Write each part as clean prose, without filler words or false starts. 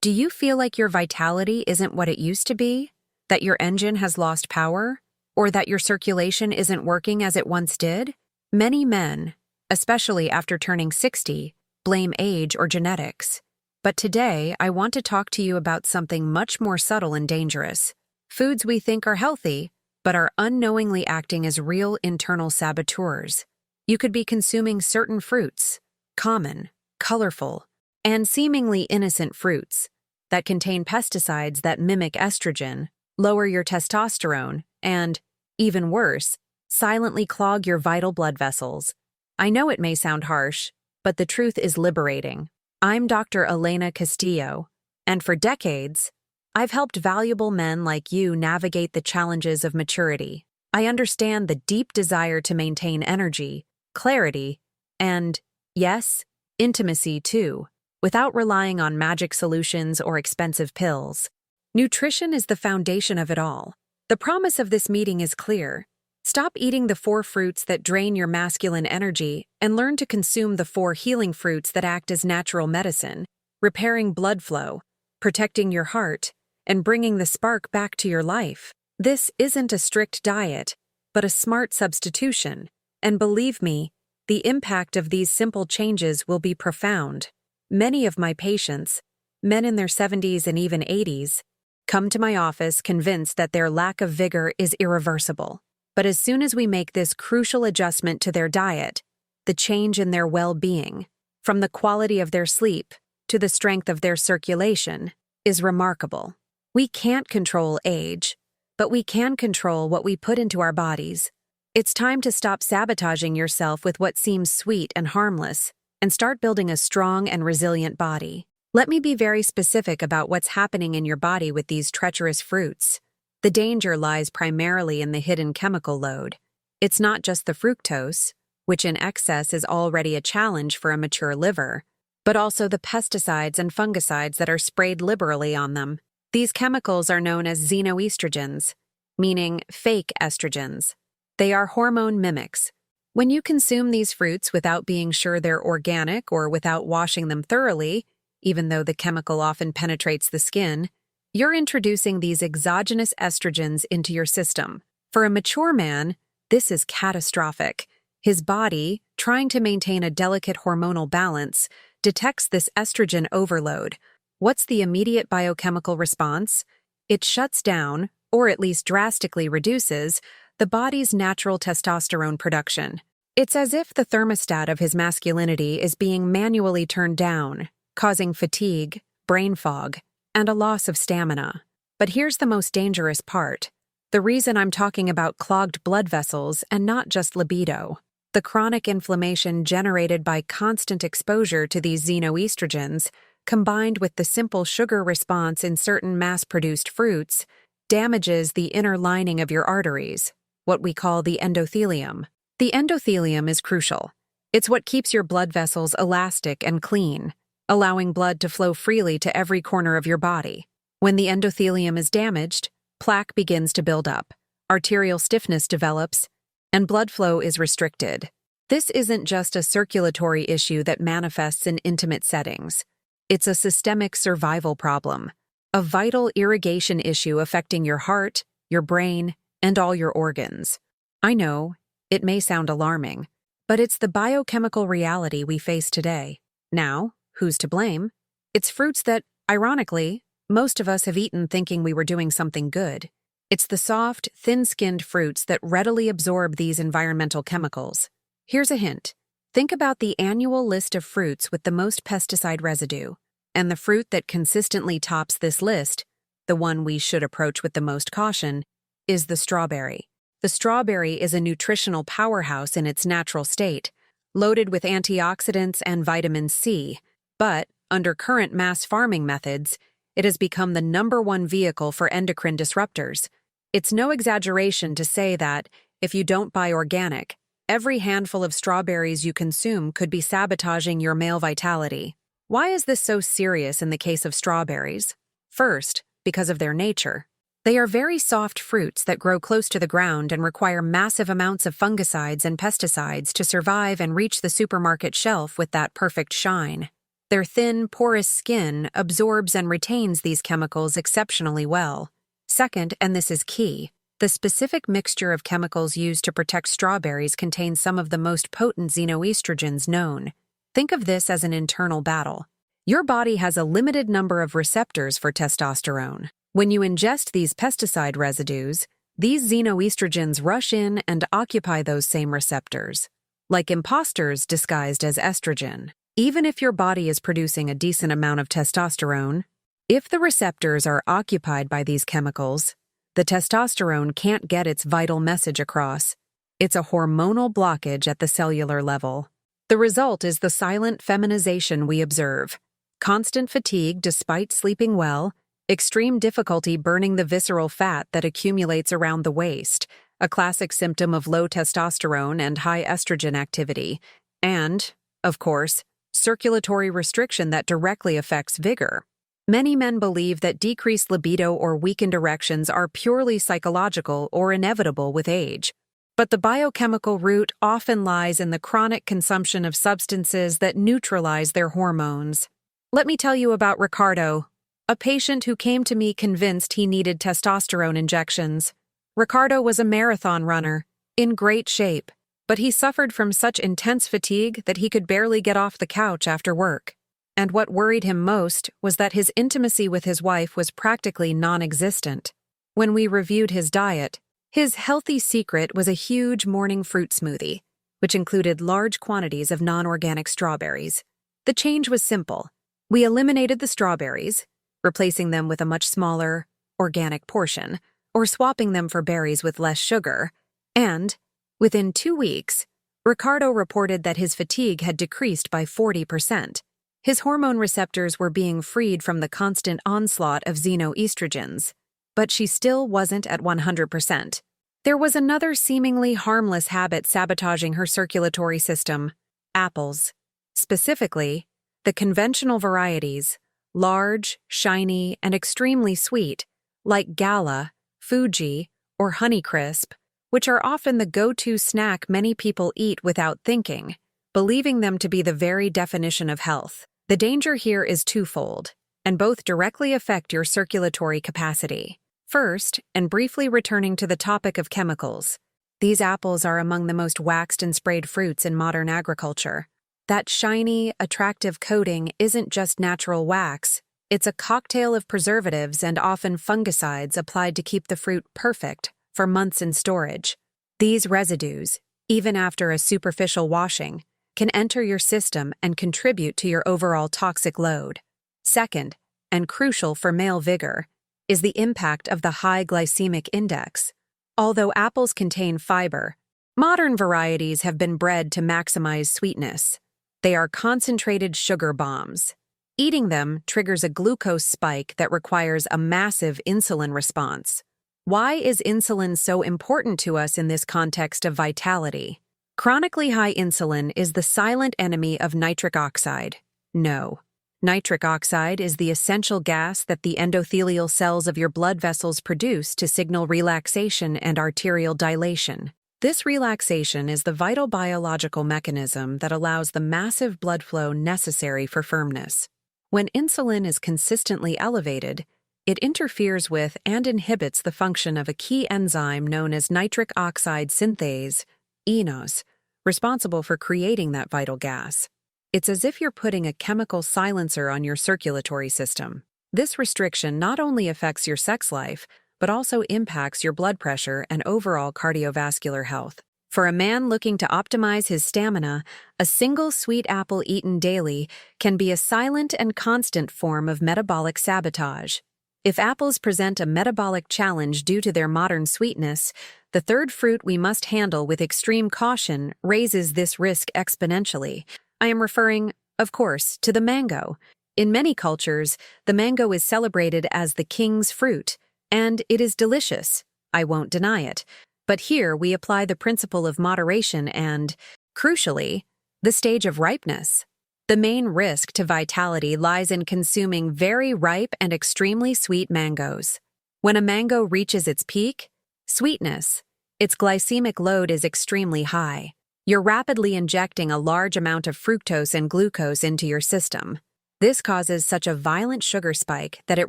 Do you feel like your vitality isn't what it used to be? That your engine has lost power? Or that your circulation isn't working as it once did? Many men, especially after turning 60, blame age or genetics. But today, I want to talk to you about something much more subtle and dangerous. Foods we think are healthy, but are unknowingly acting as real internal saboteurs. You could be consuming certain fruits, common, colorful, and seemingly innocent fruits, that contain pesticides that mimic estrogen, lower your testosterone, and, even worse, silently clog your vital blood vessels. I know it may sound harsh, but the truth is liberating. I'm Dr. Elena Castillo, and for decades, I've helped valuable men like you navigate the challenges of maturity. I understand the deep desire to maintain energy, clarity, and, yes, intimacy too, without relying on magic solutions or expensive pills. Nutrition is the foundation of it all. The promise of this meeting is clear. Stop eating the 4 fruits that drain your masculine energy and learn to consume the 4 healing fruits that act as natural medicine, repairing blood flow, protecting your heart, and bringing the spark back to your life. This isn't a strict diet, but a smart substitution, and believe me, the impact of these simple changes will be profound. Many of my patients, men in their 70s and even 80s, come to my office convinced that their lack of vigor is irreversible. But as soon as we make this crucial adjustment to their diet, the change in their well-being, from the quality of their sleep to the strength of their circulation, is remarkable. We can't control age, but we can control what we put into our bodies. It's time to stop sabotaging yourself with what seems sweet and harmless, and start building a strong and resilient body. Let me be very specific about what's happening in your body with these treacherous fruits. The danger lies primarily in the hidden chemical load. It's not just the fructose, which in excess is already a challenge for a mature liver, but also the pesticides and fungicides that are sprayed liberally on them. These chemicals are known as xenoestrogens, meaning fake estrogens. They are hormone mimics. When you consume these fruits without being sure they're organic or without washing them thoroughly, even though the chemical often penetrates the skin, you're introducing these exogenous estrogens into your system. For a mature man, this is catastrophic. His body, trying to maintain a delicate hormonal balance, detects this estrogen overload. What's the immediate biochemical response? It shuts down, or at least drastically reduces, the body's natural testosterone production. It's as if the thermostat of his masculinity is being manually turned down, causing fatigue, brain fog, and a loss of stamina. But here's the most dangerous part. The reason I'm talking about clogged blood vessels and not just libido. The chronic inflammation generated by constant exposure to these xenoestrogens, combined with the simple sugar response in certain mass-produced fruits, damages the inner lining of your arteries, what we call the endothelium. The endothelium is crucial. It's what keeps your blood vessels elastic and clean, allowing blood to flow freely to every corner of your body. When the endothelium is damaged, plaque begins to build up, arterial stiffness develops, and blood flow is restricted. This isn't just a circulatory issue that manifests in intimate settings. It's a systemic survival problem, a vital irrigation issue affecting your heart, your brain, and all your organs. I know, it may sound alarming, but it's the biochemical reality we face today. Now, who's to blame? It's fruits that, ironically, most of us have eaten thinking we were doing something good. It's the soft, thin-skinned fruits that readily absorb these environmental chemicals. Here's a hint. Think about the annual list of fruits with the most pesticide residue, and the fruit that consistently tops this list, the one we should approach with the most caution, is the strawberry. The strawberry is a nutritional powerhouse in its natural state, loaded with antioxidants and vitamin C, but, under current mass farming methods, it has become the #1 vehicle for endocrine disruptors. It's no exaggeration to say that, if you don't buy organic, every handful of strawberries you consume could be sabotaging your male vitality. Why is this so serious in the case of strawberries? First, because of their nature. They are very soft fruits that grow close to the ground and require massive amounts of fungicides and pesticides to survive and reach the supermarket shelf with that perfect shine. Their thin, porous skin absorbs and retains these chemicals exceptionally well. Second, and this is key, the specific mixture of chemicals used to protect strawberries contains some of the most potent xenoestrogens known. Think of this as an internal battle. Your body has a limited number of receptors for testosterone. When you ingest these pesticide residues, these xenoestrogens rush in and occupy those same receptors, like imposters disguised as estrogen. Even if your body is producing a decent amount of testosterone, if the receptors are occupied by these chemicals, the testosterone can't get its vital message across. It's a hormonal blockage at the cellular level. The result is the silent feminization we observe. Constant fatigue despite sleeping well, extreme difficulty burning the visceral fat that accumulates around the waist, a classic symptom of low testosterone and high estrogen activity, and, of course, circulatory restriction that directly affects vigor. Many men believe that decreased libido or weakened erections are purely psychological or inevitable with age. But the biochemical root often lies in the chronic consumption of substances that neutralize their hormones. Let me tell you about Ricardo, a patient who came to me convinced he needed testosterone injections. Ricardo was a marathon runner, in great shape, but he suffered from such intense fatigue that he could barely get off the couch after work. And what worried him most was that his intimacy with his wife was practically non-existent. When we reviewed his diet, his healthy secret was a huge morning fruit smoothie, which included large quantities of non-organic strawberries. The change was simple. We eliminated the strawberries, replacing them with a much smaller, organic portion, or swapping them for berries with less sugar, and, within 2 weeks, Ricardo reported that his fatigue had decreased by 40%. His hormone receptors were being freed from the constant onslaught of xenoestrogens, but she still wasn't at 100%. There was another seemingly harmless habit sabotaging her circulatory system: apples. Specifically, the conventional varieties, large, shiny, and extremely sweet, like Gala, Fuji, or Honeycrisp, which are often the go-to snack many people eat without thinking, believing them to be the very definition of health. The danger here is twofold, and both directly affect your circulatory capacity. First, and briefly returning to the topic of chemicals, these apples are among the most waxed and sprayed fruits in modern agriculture. That shiny, attractive coating isn't just natural wax, it's a cocktail of preservatives and often fungicides applied to keep the fruit perfect for months in storage. These residues, even after a superficial washing, can enter your system and contribute to your overall toxic load. Second, and crucial for male vigor, is the impact of the high glycemic index. Although apples contain fiber, modern varieties have been bred to maximize sweetness. They are concentrated sugar bombs. Eating them triggers a glucose spike that requires a massive insulin response. Why is insulin so important to us in this context of vitality? Chronically high insulin is the silent enemy of nitric oxide. No. Nitric oxide is the essential gas that the endothelial cells of your blood vessels produce to signal relaxation and arterial dilation. This relaxation is the vital biological mechanism that allows the massive blood flow necessary for firmness. When insulin is consistently elevated, it interferes with and inhibits the function of a key enzyme known as nitric oxide synthase, eNOS, responsible for creating that vital gas. It's as if you're putting a chemical silencer on your circulatory system. This restriction not only affects your sex life, but also impacts your blood pressure and overall cardiovascular health. For a man looking to optimize his stamina, a single sweet apple eaten daily can be a silent and constant form of metabolic sabotage. If apples present a metabolic challenge due to their modern sweetness, the third fruit we must handle with extreme caution raises this risk exponentially. I am referring, of course, to the mango. In many cultures, the mango is celebrated as the king's fruit, and it is delicious, I won't deny it. But here we apply the principle of moderation and, crucially, the stage of ripeness. The main risk to vitality lies in consuming very ripe and extremely sweet mangoes. When a mango reaches its peak, sweetness, its glycemic load is extremely high. You're rapidly injecting a large amount of fructose and glucose into your system. This causes such a violent sugar spike that it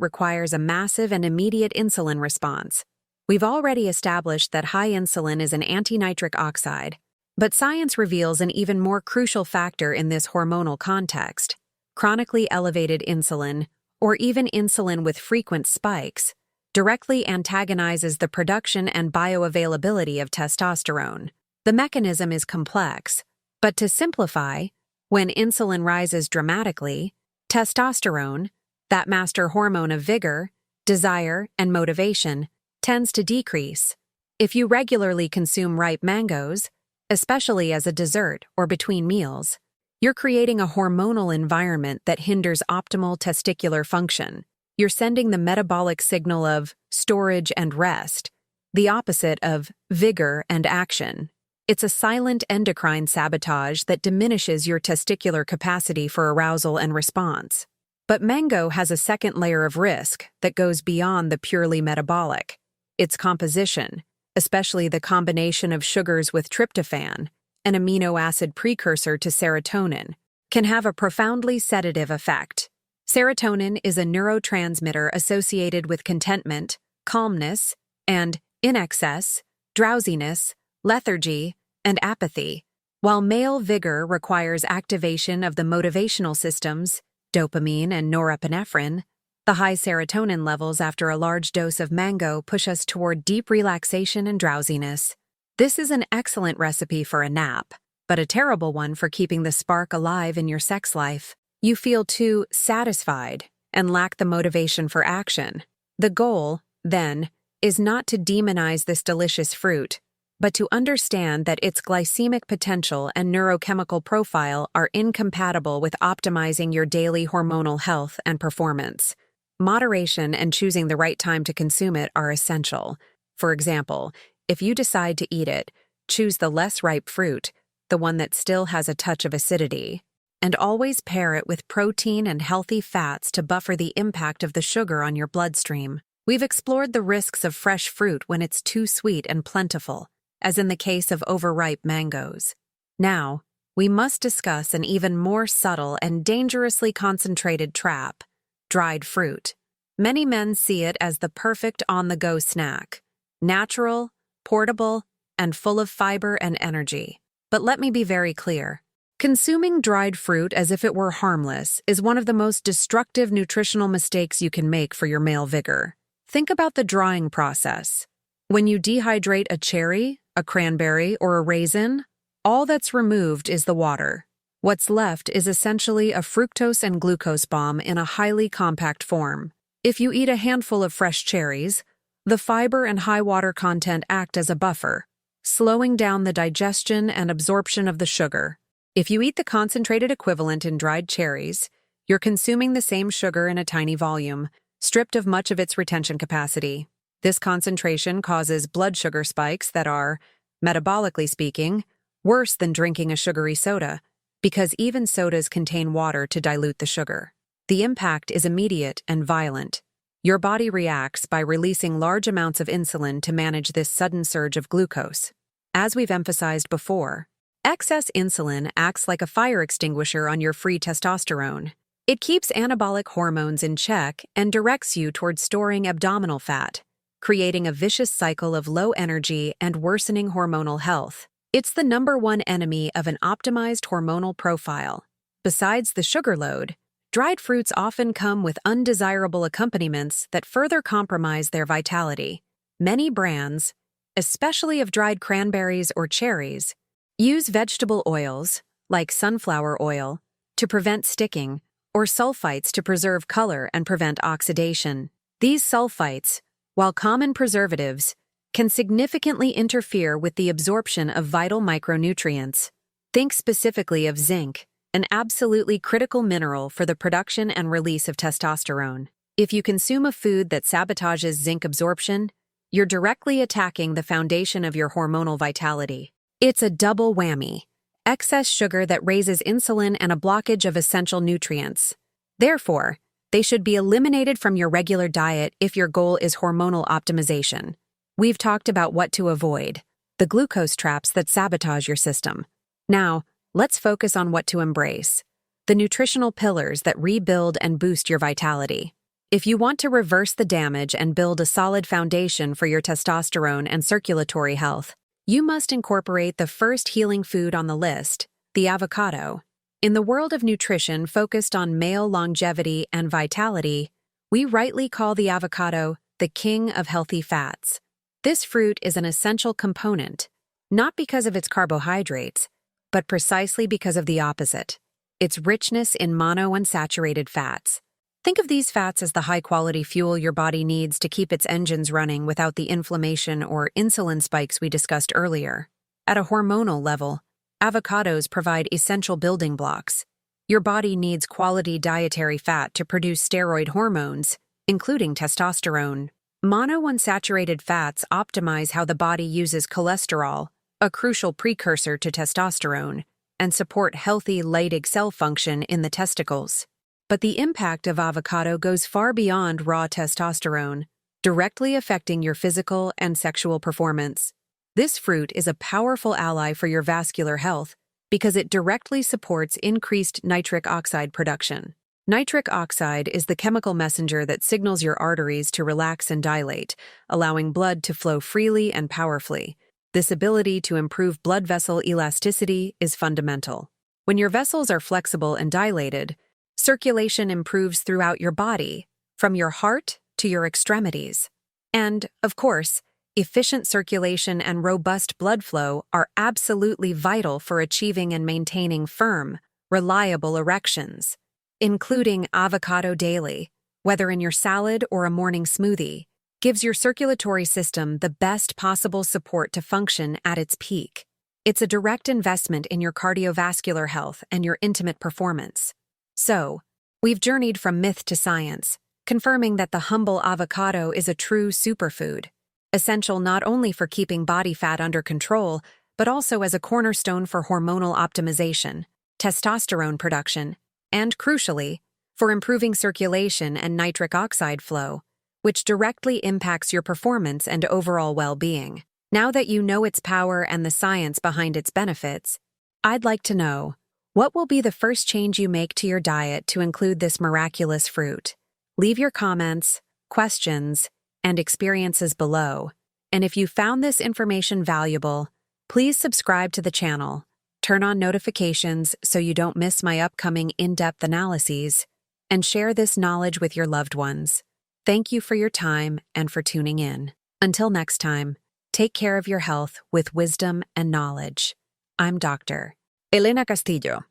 requires a massive and immediate insulin response. We've already established that high insulin is an anti-nitric oxide, but science reveals an even more crucial factor in this hormonal context. Chronically elevated insulin, or even insulin with frequent spikes, directly antagonizes the production and bioavailability of testosterone. The mechanism is complex, but to simplify, when insulin rises dramatically, testosterone, that master hormone of vigor, desire, and motivation, tends to decrease. If you regularly consume ripe mangoes, especially as a dessert or between meals, you're creating a hormonal environment that hinders optimal testicular function. You're sending the metabolic signal of storage and rest, the opposite of vigor and action. It's a silent endocrine sabotage that diminishes your testicular capacity for arousal and response. But mango has a second layer of risk that goes beyond the purely metabolic. Its composition, especially the combination of sugars with tryptophan, an amino acid precursor to serotonin, can have a profoundly sedative effect. Serotonin is a neurotransmitter associated with contentment, calmness, and, in excess, drowsiness, lethargy, and apathy. While male vigor requires activation of the motivational systems, dopamine and norepinephrine, the high serotonin levels after a large dose of mango push us toward deep relaxation and drowsiness. This is an excellent recipe for a nap, but a terrible one for keeping the spark alive in your sex life. You feel too satisfied and lack the motivation for action. The goal, then, is not to demonize this delicious fruit, but to understand that its glycemic potential and neurochemical profile are incompatible with optimizing your daily hormonal health and performance. Moderation and choosing the right time to consume it are essential. For example, if you decide to eat it, choose the less ripe fruit, the one that still has a touch of acidity, and always pair it with protein and healthy fats to buffer the impact of the sugar on your bloodstream. We've explored the risks of fresh fruit when it's too sweet and plentiful, as in the case of overripe mangoes. Now, we must discuss an even more subtle and dangerously concentrated trap: dried fruit. Many men see it as the perfect on-the-go snack, natural, portable, and full of fiber and energy. But let me be very clear. Consuming dried fruit as if it were harmless is one of the most destructive nutritional mistakes you can make for your male vigor. Think about the drying process. When you dehydrate a cherry, a cranberry, or a raisin, all that's removed is the water. What's left is essentially a fructose and glucose bomb in a highly compact form. If you eat a handful of fresh cherries, the fiber and high water content act as a buffer, slowing down the digestion and absorption of the sugar. If you eat the concentrated equivalent in dried cherries, you're consuming the same sugar in a tiny volume, stripped of much of its retention capacity. This concentration causes blood sugar spikes that are, metabolically speaking, worse than drinking a sugary soda, because even sodas contain water to dilute the sugar. The impact is immediate and violent. Your body reacts by releasing large amounts of insulin to manage this sudden surge of glucose. As we've emphasized before, excess insulin acts like a fire extinguisher on your free testosterone. It keeps anabolic hormones in check and directs you toward storing abdominal fat, creating a vicious cycle of low energy and worsening hormonal health. It's the #1 enemy of an optimized hormonal profile. Besides the sugar load, dried fruits often come with undesirable accompaniments that further compromise their vitality. Many brands, especially of dried cranberries or cherries, use vegetable oils, like sunflower oil, to prevent sticking, or sulfites to preserve color and prevent oxidation. These sulfites, while common preservatives, can significantly interfere with the absorption of vital micronutrients. Think specifically of zinc, an absolutely critical mineral for the production and release of testosterone. If you consume a food that sabotages zinc absorption, you're directly attacking the foundation of your hormonal vitality. It's a double whammy: excess sugar that raises insulin and a blockage of essential nutrients. Therefore, they should be eliminated from your regular diet if your goal is hormonal optimization. We've talked about what to avoid, the glucose traps that sabotage your system. Now, let's focus on what to embrace, the nutritional pillars that rebuild and boost your vitality. If you want to reverse the damage and build a solid foundation for your testosterone and circulatory health, you must incorporate the first healing food on the list, the avocado. In the world of nutrition focused on male longevity and vitality, we rightly call the avocado the king of healthy fats. This fruit is an essential component, not because of its carbohydrates, but precisely because of the opposite, its richness in monounsaturated fats. Think of these fats as the high-quality fuel your body needs to keep its engines running without the inflammation or insulin spikes we discussed earlier. At a hormonal level, avocados provide essential building blocks. Your body needs quality dietary fat to produce steroid hormones, including testosterone. Monounsaturated fats optimize how the body uses cholesterol, a crucial precursor to testosterone, and support healthy Leydig cell function in the testicles. But the impact of avocado goes far beyond raw testosterone, directly affecting your physical and sexual performance. This fruit is a powerful ally for your vascular health because it directly supports increased nitric oxide production. Nitric oxide is the chemical messenger that signals your arteries to relax and dilate, allowing blood to flow freely and powerfully. This ability to improve blood vessel elasticity is fundamental. When your vessels are flexible and dilated, circulation improves throughout your body, from your heart to your extremities. And, of course, efficient circulation and robust blood flow are absolutely vital for achieving and maintaining firm, reliable erections. Including avocado daily, whether in your salad or a morning smoothie, gives your circulatory system the best possible support to function at its peak. It's a direct investment in your cardiovascular health and your intimate performance. So, we've journeyed from myth to science, confirming that the humble avocado is a true superfood, essential not only for keeping body fat under control, but also as a cornerstone for hormonal optimization, testosterone production, and, crucially, for improving circulation and nitric oxide flow, which directly impacts your performance and overall well-being. Now that you know its power and the science behind its benefits, I'd like to know, what will be the first change you make to your diet to include this miraculous fruit? Leave your comments, questions, and experiences below. And if you found this information valuable, please subscribe to the channel, turn on notifications so you don't miss my upcoming in-depth analyses, and share this knowledge with your loved ones. Thank you for your time and for tuning in. Until next time, take care of your health with wisdom and knowledge. I'm Dr. Elena Castillo.